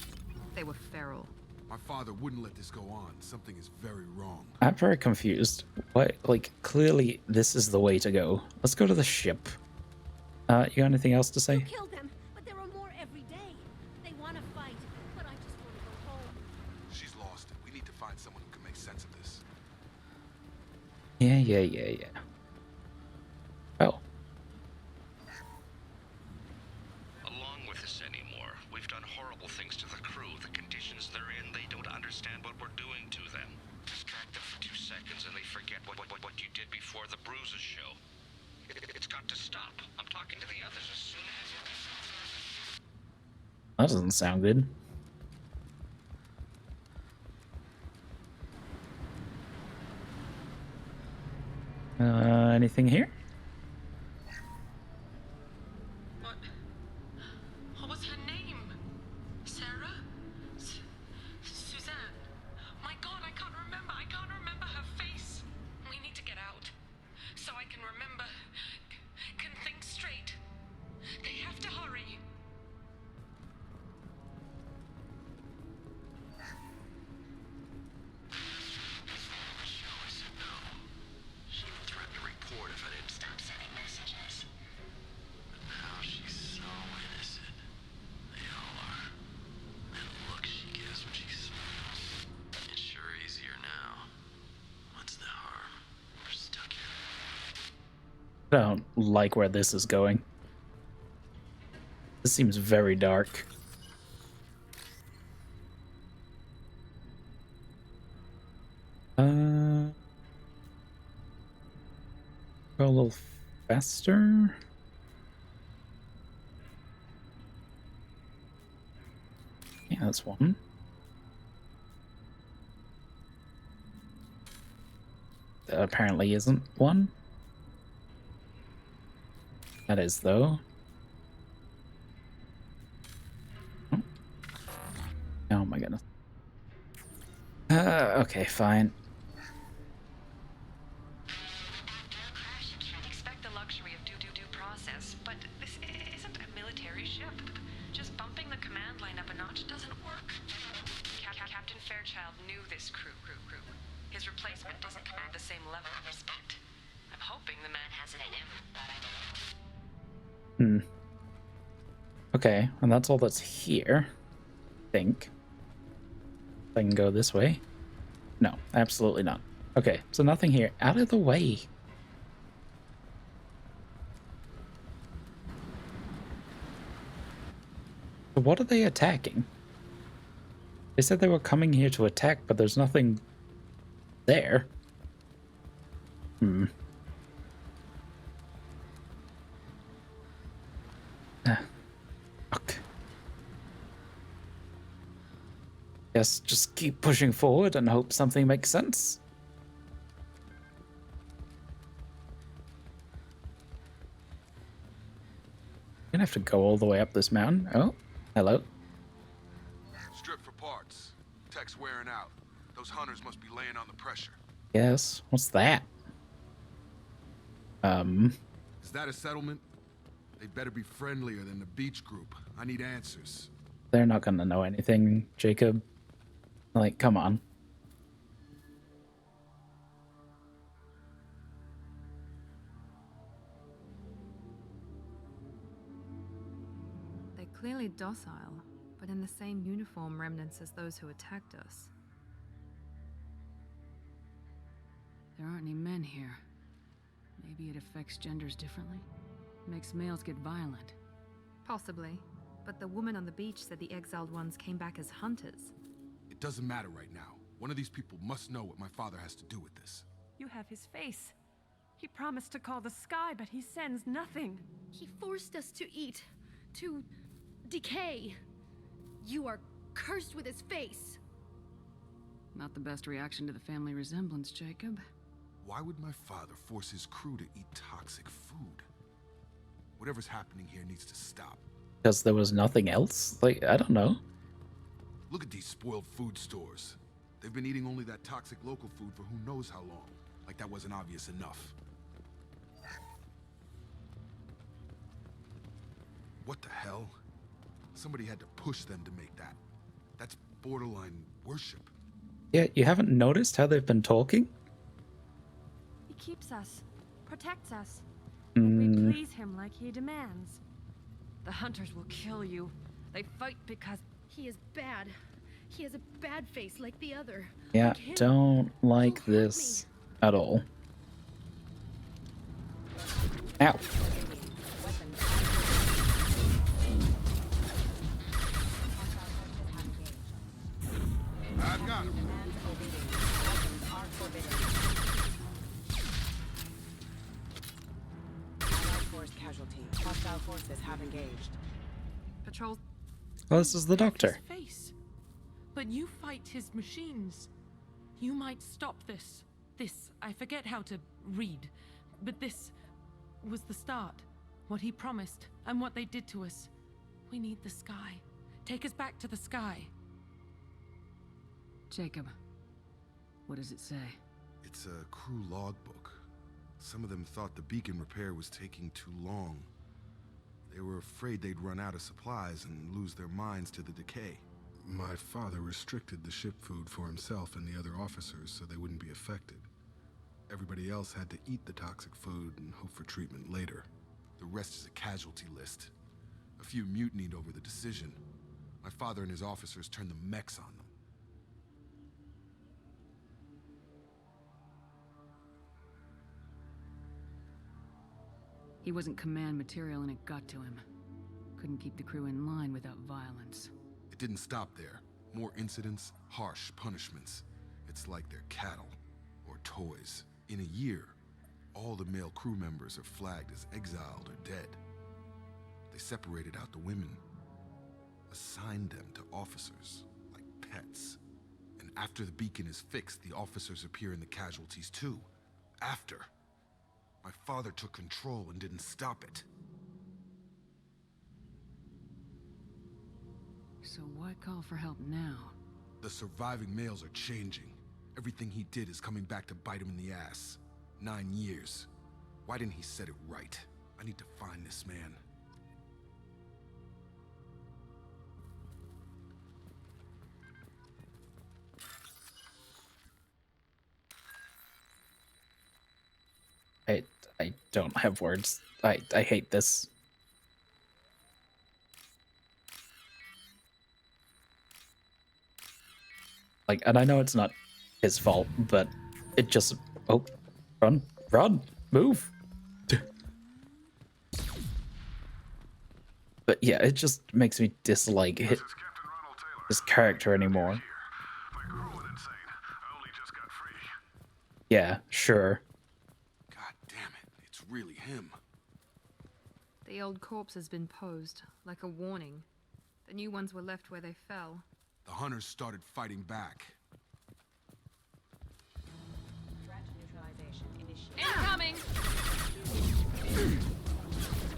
They were feral. My father wouldn't let this go on. Something is very wrong. I'm very confused. What, like, clearly this is the way to go. Let's go to the ship. You got anything else to say? Kill them, but there are more every day. They want to fight, but I just want to go home. She's lost. We need to find someone who can make sense of this. Yeah. Oh. Along with this anymore, we've done horrible things to the crew. The conditions they're in, they don't understand what we're doing to them. Distract them for 2 seconds and they forget what you did before the bruises show. It's got to stop. I'm talking to the others as soon as... That doesn't sound good. Anything here? What was her name? Sarah? Suzanne? My god, I can't remember. I can't remember her face. We need to get out. So I can remember. Can think straight. They have to hurry. She threatened to report if I didn't stop sending messages. But now she's so innocent. They all are. That look she gives when she smiles. It's sure easier now. What's the harm? We're stuck here. I don't like where this is going. This seems very dark. Go a little faster. Yeah, that's one. That apparently isn't one. That is, though. Oh my goodness. Okay, fine. Expect the luxury of due process, but this isn't a military ship. Just bumping the command line up a notch doesn't work. Captain Fairchild knew this crew. His replacement doesn't command the same level of respect. I'm hoping the man has it in him, but I don't. Okay, and that's all that's here, I think. I can go this way. No, absolutely not. Okay, so nothing here. Out of the way. So what are they attacking? They said they were coming here to attack, but there's nothing there. Fuck. Guess just keep pushing forward and hope something makes sense. Gonna have to go all the way up this mountain. Oh, hello. Strip for parts. Tech's wearing out. Those hunters must be laying on the pressure. Yes. What's that? Is that a settlement? They better be friendlier than the beach group. I need answers. They're not gonna know anything, Jacob. Like, come on. They're clearly docile, but in the same uniform remnants as those who attacked us. There aren't any men here. Maybe it affects genders differently? Makes males get violent. Possibly. But the woman on the beach said the exiled ones came back as hunters. It doesn't matter right now. One of these people must know what my father has to do with this. You have his face. He promised to call the sky, but he sends nothing. He forced us to eat, to decay. You are cursed with his face. Not the best reaction to the family resemblance, Jacob. Why would my father force his crew to eat toxic food? Whatever's happening here needs to stop. Because there was nothing else? Like, I don't know. Look at these spoiled food stores. They've been eating only that toxic local food for who knows how long. Like that wasn't obvious enough. What the hell? Somebody had to push them to make that. That's borderline worship. Yeah, you haven't noticed how they've been talking? He keeps us, protects us, and we please him like he demands. The hunters will kill you. They fight because he is bad. He has a bad face like the other. Yeah, Like him. don't like this at all. Ow. I've got him. Force casualty. Hostile forces have engaged. Patrols. Well, this is the doctor. His face. But you fight his machines. You might stop this. This, I forget how to read, but this was the start. What he promised, and what they did to us. We need the sky. Take us back to the sky. Jacob, what does it say? It's a crew logbook. Some of them thought the beacon repair was taking too long. They were afraid they'd run out of supplies and lose their minds to the decay. My father restricted the ship food for himself and the other officers so they wouldn't be affected. Everybody else had to eat the toxic food and hope for treatment later. The rest is a casualty list. A few mutinied over the decision. My father and his officers turned the mechs on them. He wasn't command material and it got to him. Couldn't keep the crew in line without violence. It didn't stop there. More incidents, harsh punishments. It's like they're cattle or toys. In a year, all the male crew members are flagged as exiled or dead. They separated out the women, assigned them to officers, like pets. And after the beacon is fixed, the officers appear in the casualties too. After. My father took control and didn't stop it. So why call for help now? The surviving males are changing. Everything he did is coming back to bite him in the ass. 9 years. Why didn't he set it right? I need to find this man. I don't have words. I hate this. Like, and I know it's not his fault, but it just, oh, run, move. But yeah, it just makes me dislike his character anymore. Yeah, sure. God damn it, it's really him. The old corpse has been posed, like a warning. The new ones were left where they fell. The hunters started fighting back. Threat neutralization initiated. Incoming!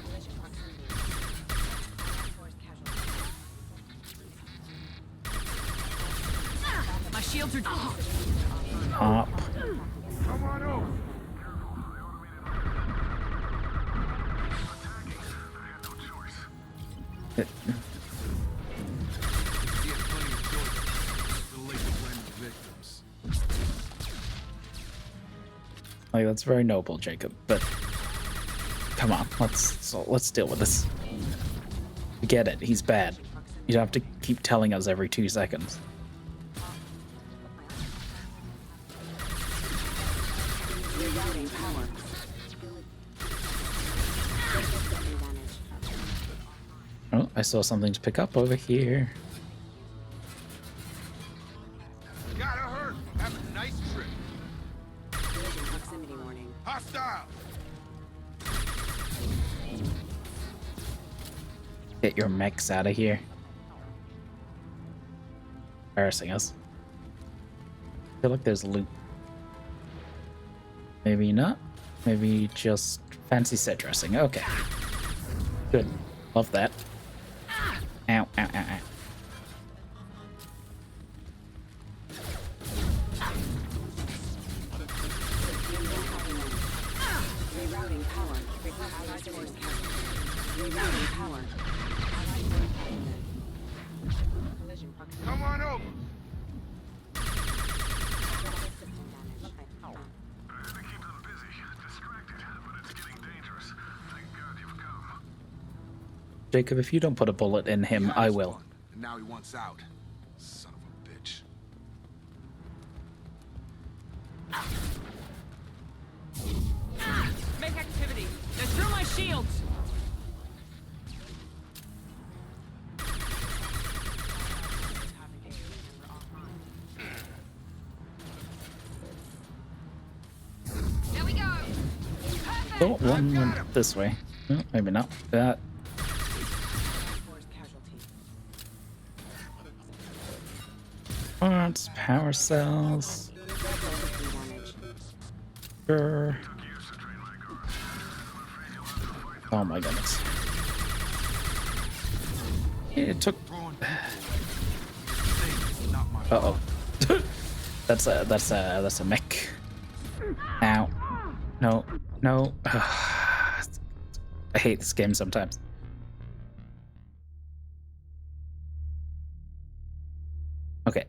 Collision proximity. Force casualty. My shields are... Up. Come on over. Like, that's very noble, Jacob, but come on, let's deal with this. We get it, he's bad. You don't have to keep telling us every 2 seconds. Rerouting power. Oh, I saw something to pick up over here. Gotta hurt. Have a nice trip. Collision proximity warning. Hostile. Get your mechs out of here. Embarrassing us. I feel like there's loot. Maybe not. Maybe just fancy set dressing. Okay. Good. Love that. Ow, ow, ow, ow. Rerouting power. Allied force casualty. Rerouting power. Allied force casualty. Collision proximity. Come on over. Jacob, if you don't put a bullet in him, I will. And now he wants out. Son of a bitch. Make activity! They're through my shields! There we go! Oh, one went this way. Oh, maybe not. Force casualty. Parts, power cells. Sure. Oh my goodness. It took. Uh-oh. that's a mech. Ow. No. No. I hate this game sometimes. Okay.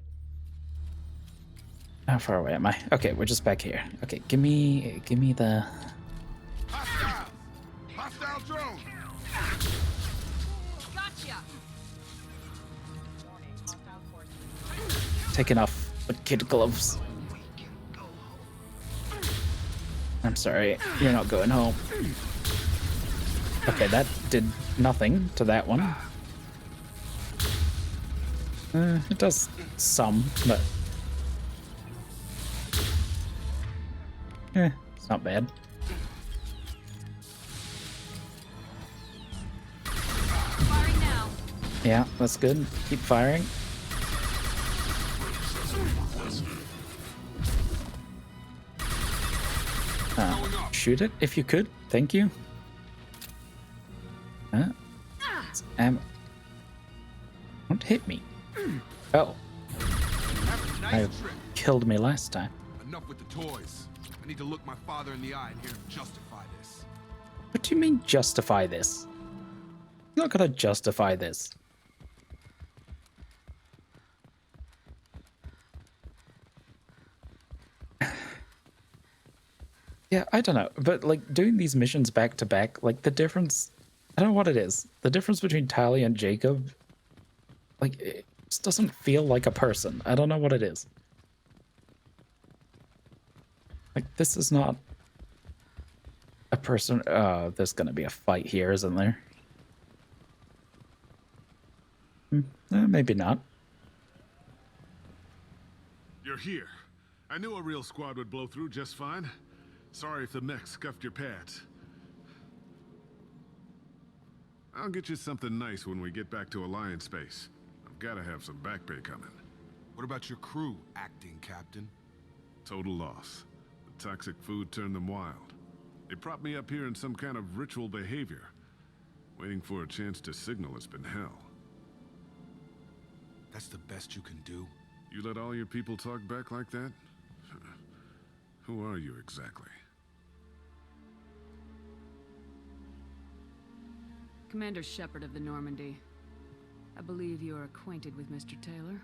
How far away am I? Okay, we're just back here. Okay, give me the. Hostile. Hostile drone. Gotcha! Taking off with kid gloves. I'm sorry, you're not going home. Okay, that did nothing to that one. It does some, but it's not bad. Firing now. Yeah, that's good. Keep firing. Shoot it if you could. Thank you. It's ammo. Don't hit me. Oh. I killed me last time. Enough with the toys. I need to look my father in the eye and hear him justify this. What do you mean justify this? You're not gonna justify this. Yeah, I don't know, but like doing these missions back to back, like the difference, I don't know what it is. The difference between Tali and Jacob, like This doesn't feel like a person. I don't know what it is. Like, this is not a person. There's gonna be a fight here, isn't there? Maybe not. You're here. I knew a real squad would blow through just fine. Sorry if the mech scuffed your pads. I'll get you something nice when we get back to Alliance space. I've gotta have some back pay coming. What about your crew, acting captain? Total loss. The toxic food turned them wild. They propped me up here in some kind of ritual behavior. Waiting for a chance to signal has been hell. That's the best you can do? You let all your people talk back like that? Who are you exactly? Commander Shepard of the Normandy. I believe you are acquainted with Mr. Taylor.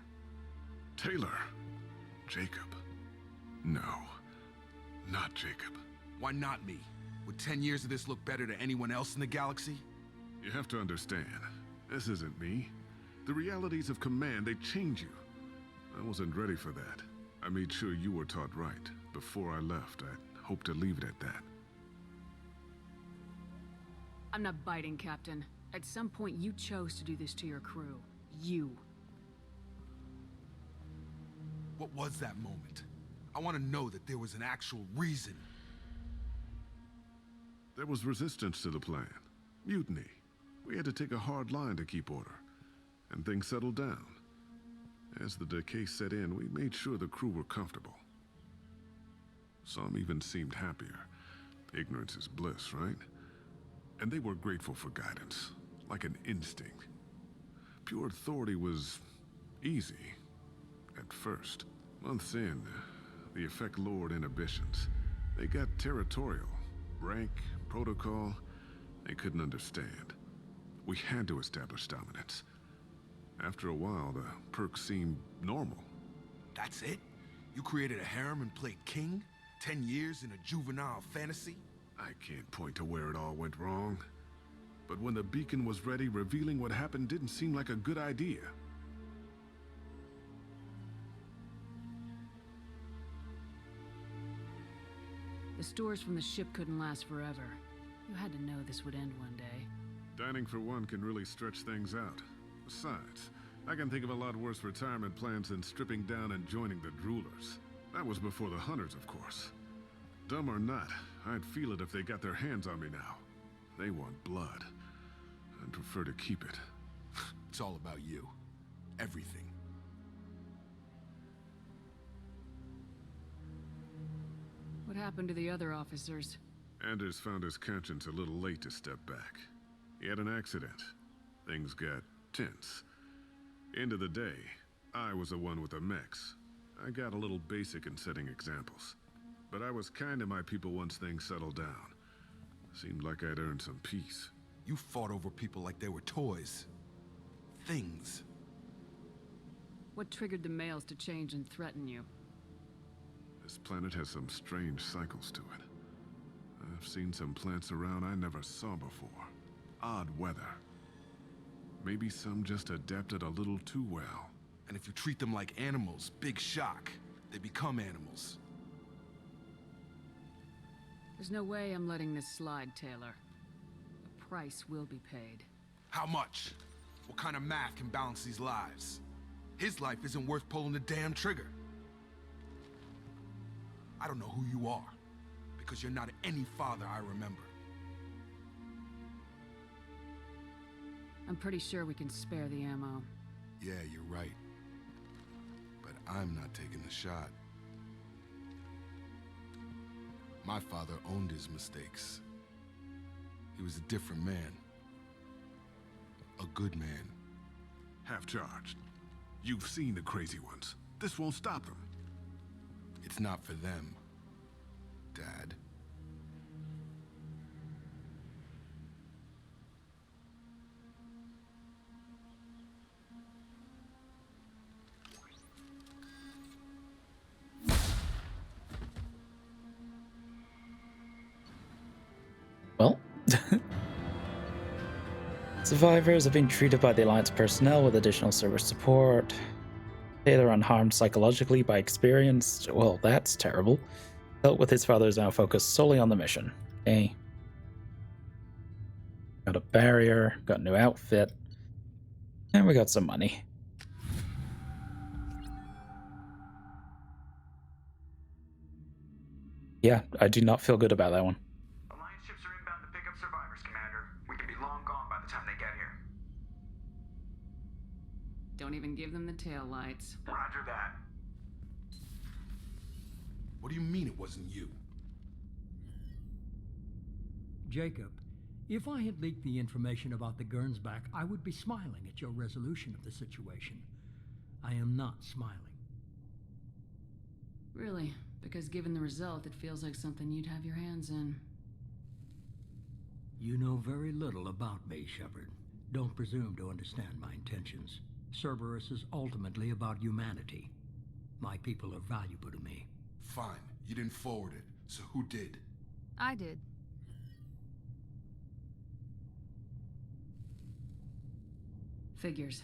Taylor? Jacob? No. Not Jacob. Why not me? Would 10 years of this look better to anyone else in the galaxy? You have to understand, this isn't me. The realities of command, they change you. I wasn't ready for that. I made sure you were taught right. Before I left, I hoped to leave it at that. I'm not biting, Captain. At some point, you chose to do this to your crew. You. What was that moment? I want to know that there was an actual reason. There was resistance to the plan. Mutiny. We had to take a hard line to keep order. And things settled down. As the decay set in, we made sure the crew were comfortable. Some even seemed happier. Ignorance is bliss, right? And they were grateful for guidance, like an instinct. Pure authority was easy, at first. Months in, the effect lowered inhibitions. They got territorial. Rank, protocol, they couldn't understand. We had to establish dominance. After a while, the perks seemed normal. That's it? You created a harem and played king? 10 years in a juvenile fantasy? I can't point to where it all went wrong. But when the beacon was ready, revealing what happened didn't seem like a good idea. The stores from the ship couldn't last forever. You had to know this would end one day. Dining for one can really stretch things out. Besides, I can think of a lot worse retirement plans than stripping down and joining the Droolers. That was before the Hunters, of course. Dumb or not, I'd feel it if they got their hands on me now. They want blood. I'd prefer to keep it. It's all about you. Everything. What happened to the other officers? Anders found his conscience a little late to step back. He had an accident. Things got tense. End of the day, I was the one with the mechs. I got a little basic in setting examples. But I was kind to my people once things settled down. Seemed like I'd earned some peace. You fought over people like they were toys. Things. What triggered the males to change and threaten you? This planet has some strange cycles to it. I've seen some plants around I never saw before. Odd weather. Maybe some just adapted a little too well. And if you treat them like animals, big shock. They become animals. There's no way I'm letting this slide, Taylor. A price will be paid. How much? What kind of math can balance these lives? His life isn't worth pulling the damn trigger. I don't know who you are, because you're not any father I remember. I'm pretty sure we can spare the ammo. Yeah, you're right. But I'm not taking the shot. My father owned his mistakes. He was a different man. A good man. Half-charged. You've seen the crazy ones. This won't stop them. It's not for them, Dad. Well, Survivors have been treated by the Alliance personnel with additional service support. Taylor unharmed psychologically by experienced. Well, that's terrible. Dealt with his father is now focused solely on the mission. Okay. Got a barrier, got a new outfit, and we got some money. Yeah, I do not feel good about that one. Alliance ships are inbound to pick up survivors, Commander. We can be long gone by the time they get here. Don't even give them the tail lights. Roger that. What do you mean it wasn't you? Jacob, if I had leaked the information about the Gernsback, I would be smiling at your resolution of the situation. I am not smiling. Really? Because given the result, it feels like something you'd have your hands in. You know very little about me, Shepard. Don't presume to understand my intentions. Cerberus is ultimately about humanity. My people are valuable to me. Fine, you didn't forward it, so who did? I did. Figures.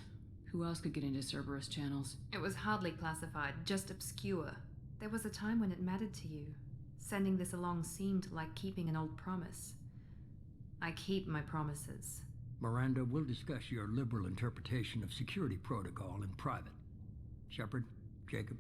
Who else could get into Cerberus channels? It was hardly classified, just obscure. There was a time when it mattered to you. Sending this along seemed like keeping an old promise. I keep my promises. Miranda, we'll discuss your liberal interpretation of security protocol in private. Shepard, Jacob.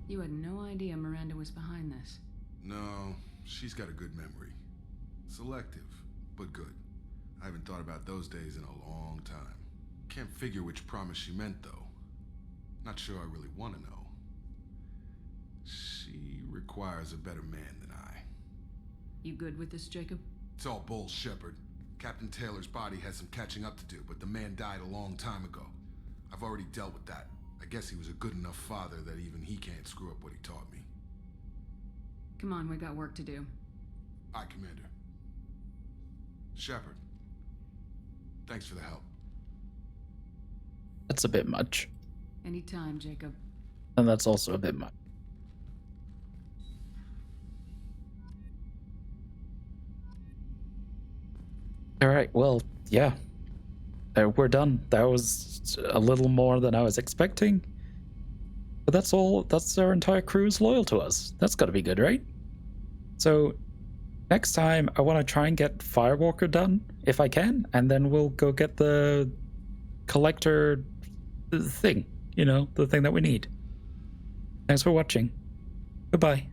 You had no idea Miranda was behind this. No, she's got a good memory. Selective, but good. I haven't thought about those days in a long time. Can't figure which promise she meant, though. Not sure I really want to know. She requires a better man than I. You good with this, Jacob? It's all bull, Shepard. Captain Taylor's body has some catching up to do, but the man died a long time ago. I've already dealt with that. I guess he was a good enough father that even he can't screw up what he taught me. Come on, we got work to do. Aye, Commander. Shepard, thanks for the help. That's a bit much. Anytime, Jacob. And that's also a bit much. Alright, well, yeah. We're done. That was a little more than I was expecting. But that's all. That's our entire crew's loyal to us. That's gotta be good, right? So, next time, I want to try and get Firewalker done, if I can, and then we'll go get the collector thing. You know, the thing that we need. Thanks for watching. Goodbye.